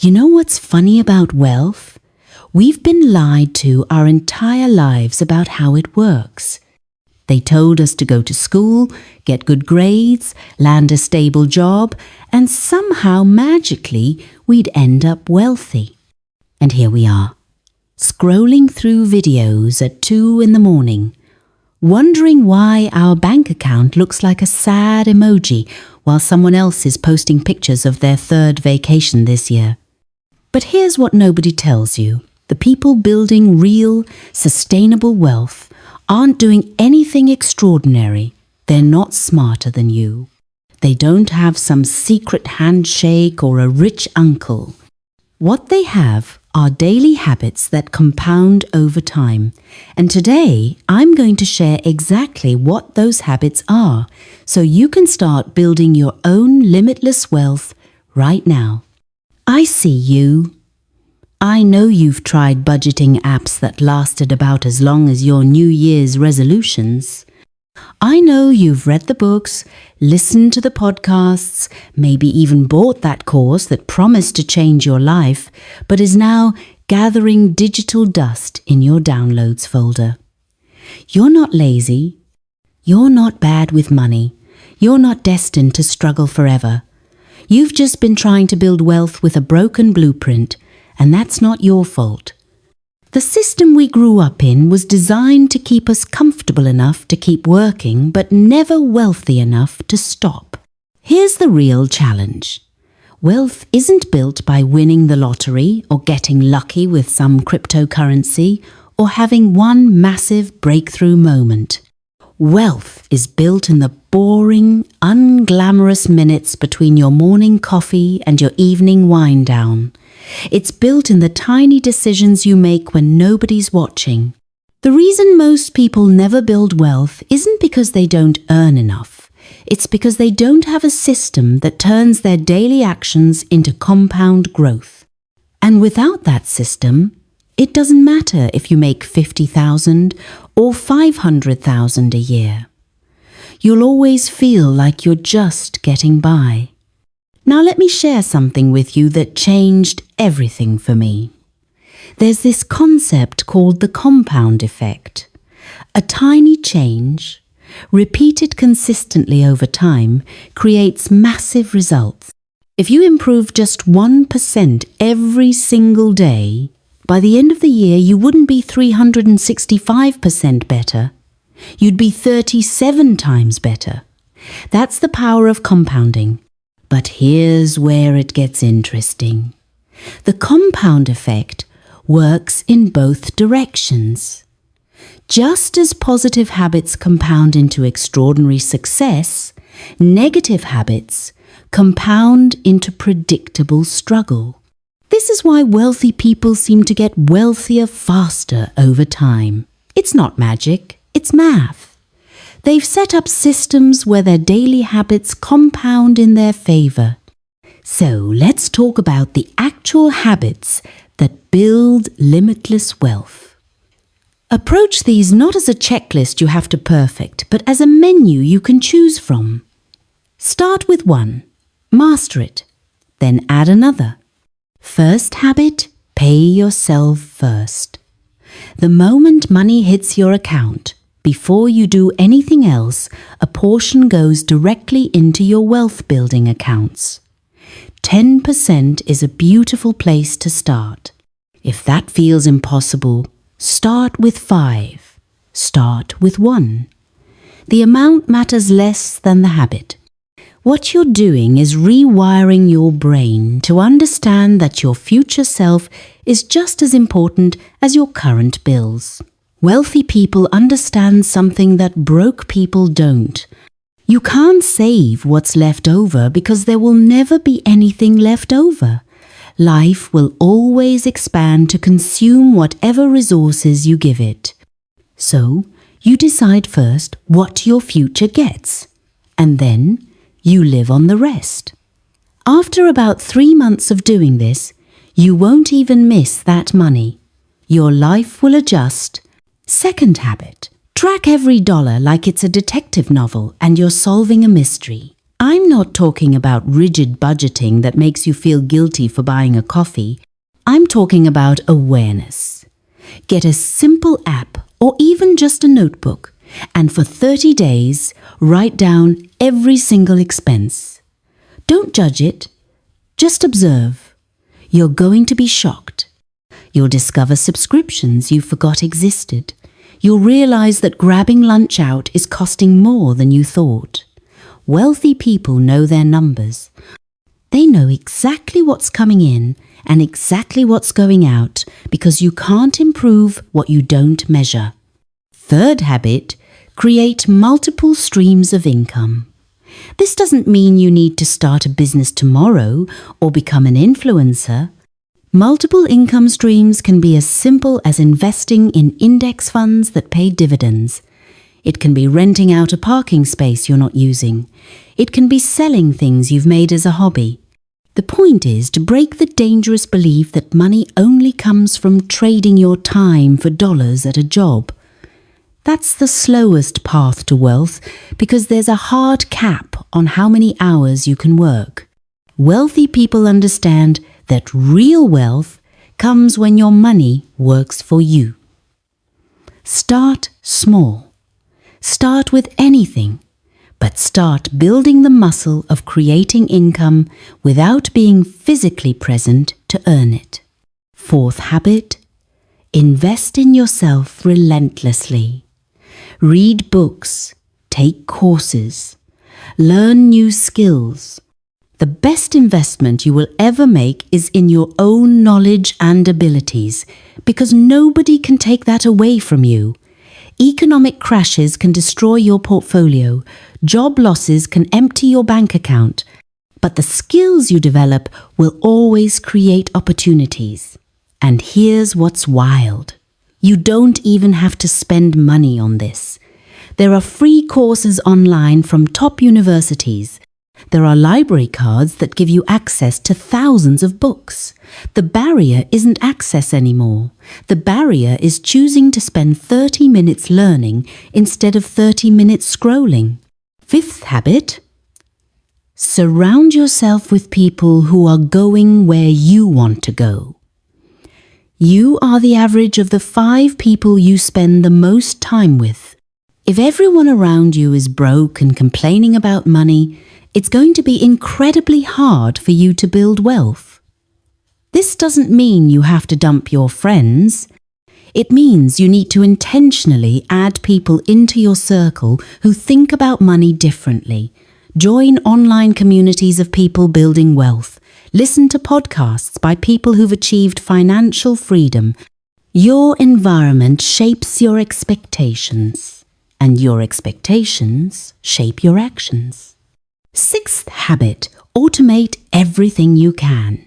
You know what's funny about wealth? We've been lied to our entire lives about how it works. They told us to go to school, get good grades, land a stable job, and somehow magically we'd end up wealthy. And here we are, scrolling through videos at 2 in the morning, wondering why our bank account looks like a sad emoji while someone else is posting pictures of their 3rd vacation this year. But here's what nobody tells you. The people building real, sustainable wealth aren't doing anything extraordinary. They're not smarter than you. They don't have some secret handshake or a rich uncle. What they have are daily habits that compound over time. And today, I'm going to share exactly what those habits are, so you can start building your own limitless wealth right now. I see you. I know you've tried budgeting apps that lasted about as long as your New Year's resolutions. I know you've read the books, listened to the podcasts, maybe even bought that course that promised to change your life, but is now gathering digital dust in your downloads folder. You're not lazy. You're not bad with money. You're not destined to struggle forever. You've just been trying to build wealth with a broken blueprint, and that's not your fault. The system we grew up in was designed to keep us comfortable enough to keep working, but never wealthy enough to stop. Here's the real challenge. Wealth isn't built by winning the lottery or getting lucky with some cryptocurrency or having one massive breakthrough moment. Wealth is built in the boring, unglamorous minutes between your morning coffee and your evening wind down. It's built in the tiny decisions you make when nobody's watching. The reason most people never build wealth isn't because they don't earn enough. It's because they don't have a system that turns their daily actions into compound growth. And without that system, it doesn't matter if you make $50,000 or $500,000 a year. You'll always feel like you're just getting by. Now let me share something with you that changed everything for me. There's this concept called the compound effect. A tiny change, repeated consistently over time, creates massive results. If you improve just 1% every single day, by the end of the year you wouldn't be 365% better. You'd be 37 times better. That's the power of compounding. But here's where it gets interesting. The compound effect works in both directions. Just as positive habits compound into extraordinary success, negative habits compound into predictable struggle. This is why wealthy people seem to get wealthier faster over time. It's not magic, it's math. They've set up systems where their daily habits compound in their favor. So let's talk about the actual habits that build limitless wealth. Approach these not as a checklist you have to perfect, but as a menu you can choose from. Start with one, master it, then add another. First habit, pay yourself first. The moment money hits your account, before you do anything else, a portion goes directly into your wealth building accounts. 10% is a beautiful place to start. If that feels impossible, start with 5. Start with 1. The amount matters less than the habit. What you're doing is rewiring your brain to understand that your future self is just as important as your current bills. Wealthy people understand something that broke people don't. You can't save what's left over because there will never be anything left over. Life will always expand to consume whatever resources you give it. So, you decide first what your future gets, and then you live on the rest. After about 3 months of doing this, you won't even miss that money. Your life will adjust. Second habit, track every dollar like it's a detective novel and you're solving a mystery. I'm not talking about rigid budgeting that makes you feel guilty for buying a coffee. I'm talking about awareness. Get a simple app or even just a notebook, and for 30 days, write down every single expense. Don't judge it, just observe. You're going to be shocked. You'll discover subscriptions you forgot existed. You'll realize that grabbing lunch out is costing more than you thought. Wealthy people know their numbers. They know exactly what's coming in and exactly what's going out because you can't improve what you don't measure. Third habit, create multiple streams of income. This doesn't mean you need to start a business tomorrow or become an influencer. Multiple income streams can be as simple as investing in index funds that pay dividends. It can be renting out a parking space you're not using. It can be selling things you've made as a hobby. The point is to break the dangerous belief that money only comes from trading your time for dollars at a job. That's the slowest path to wealth because there's a hard cap on how many hours you can work. Wealthy people understand that real wealth comes when your money works for you. Start small. Start with anything, but start building the muscle of creating income without being physically present to earn it. Fourth habit, invest in yourself relentlessly. Read books, take courses, learn new skills. The best investment you will ever make is in your own knowledge and abilities, because nobody can take that away from you. Economic crashes can destroy your portfolio, job losses can empty your bank account, but the skills you develop will always create opportunities. And here's what's wild. You don't even have to spend money on this. There are free courses online from top universities. There are library cards that give you access to thousands of books. The barrier isn't access anymore. The barrier is choosing to spend 30 minutes learning instead of 30 minutes scrolling. Fifth habit, surround yourself with people who are going where you want to go. You are the average of the 5 people you spend the most time with. If everyone around you is broke and complaining about money, it's going to be incredibly hard for you to build wealth. This doesn't mean you have to dump your friends. It means you need to intentionally add people into your circle who think about money differently. Join online communities of people building wealth. Listen to podcasts by people who've achieved financial freedom. Your environment shapes your expectations, and your expectations shape your actions. Sixth habit, automate everything you can.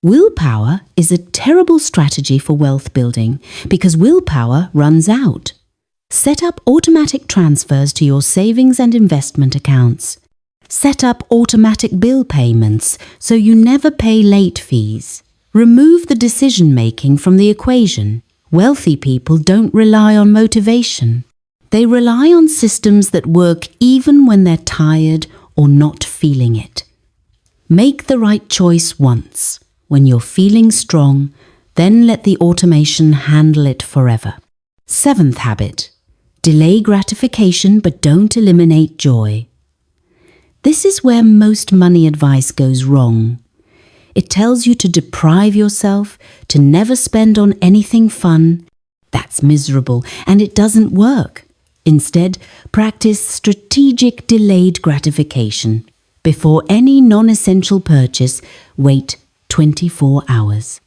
Willpower is a terrible strategy for wealth building because willpower runs out. Set up automatic transfers to your savings and investment accounts. Set up automatic bill payments so you never pay late fees. Remove the decision-making from the equation. Wealthy people don't rely on motivation. They rely on systems that work even when they're tired or not feeling it. Make the right choice once. When you're feeling strong, then let the automation handle it forever. Seventh habit, delay gratification but don't eliminate joy. This is where most money advice goes wrong. It tells you to deprive yourself, to never spend on anything fun. That's miserable and it doesn't work. Instead, practice strategic delayed gratification. Before any non-essential purchase, wait 24 hours.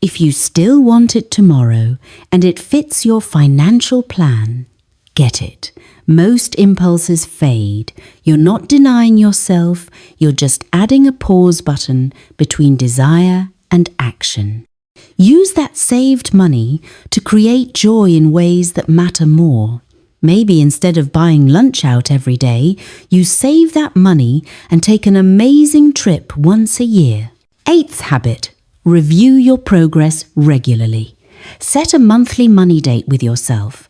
If you still want it tomorrow and it fits your financial plan, get it. Most impulses fade. You're not denying yourself, you're just adding a pause button between desire and action. Use that saved money to create joy in ways that matter more. Maybe instead of buying lunch out every day, you save that money and take an amazing trip once a year. Eighth habit, review your progress regularly. Set a monthly money date with yourself.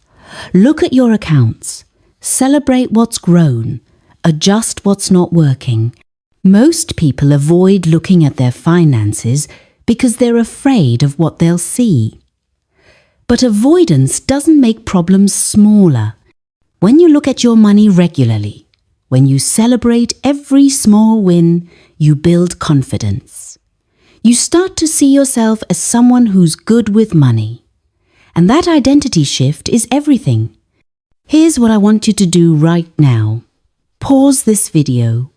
Look at your accounts. Celebrate what's grown. adjust what's not working. Most people avoid looking at their finances because they're afraid of what they'll see. But avoidance doesn't make problems smaller. When you look at your money regularly, when you celebrate every small win, you build confidence. You start to see yourself as someone who's good with money. And that identity shift is everything. Here's what I want you to do right now. Pause this video.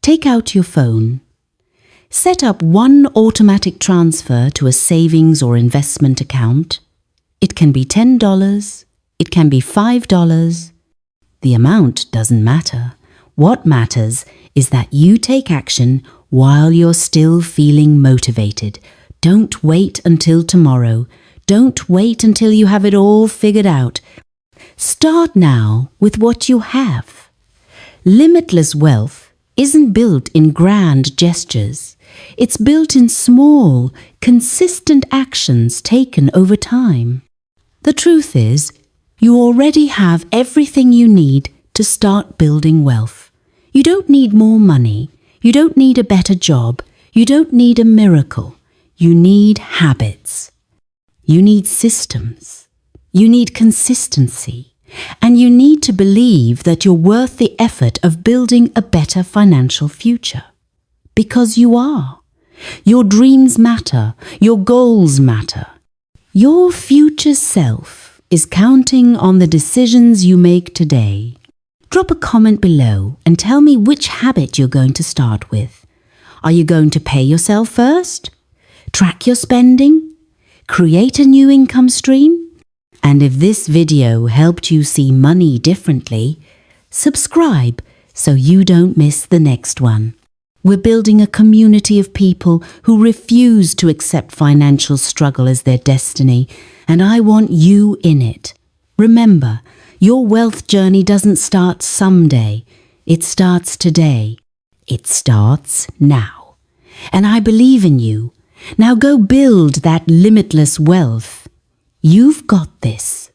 Take out your phone. Set up one automatic transfer to a savings or investment account. It can be $10. It can be $5. The amount doesn't matter. What matters is that you take action while you're still feeling motivated. Don't wait until tomorrow. Don't wait until you have it all figured out. Start now with what you have. Limitless wealth isn't built in grand gestures. It's built in small, consistent actions taken over time. The truth is, you already have everything you need to start building wealth. You don't need more money. You don't need a better job. You don't need a miracle. You need habits. You need systems. You need consistency. And you need to believe that you're worth the effort of building a better financial future. Because you are. Your dreams matter. Your goals matter. Your future self is counting on the decisions you make today. Drop a comment below and tell me which habit you're going to start with. Are you going to pay yourself first? Track your spending? Create a new income stream? And if this video helped you see money differently, subscribe so you don't miss the next one. We're building a community of people who refuse to accept financial struggle as their destiny, and I want you in it. Remember, your wealth journey doesn't start someday. It starts today. It starts now. And I believe in you. Now go build that limitless wealth. You've got this.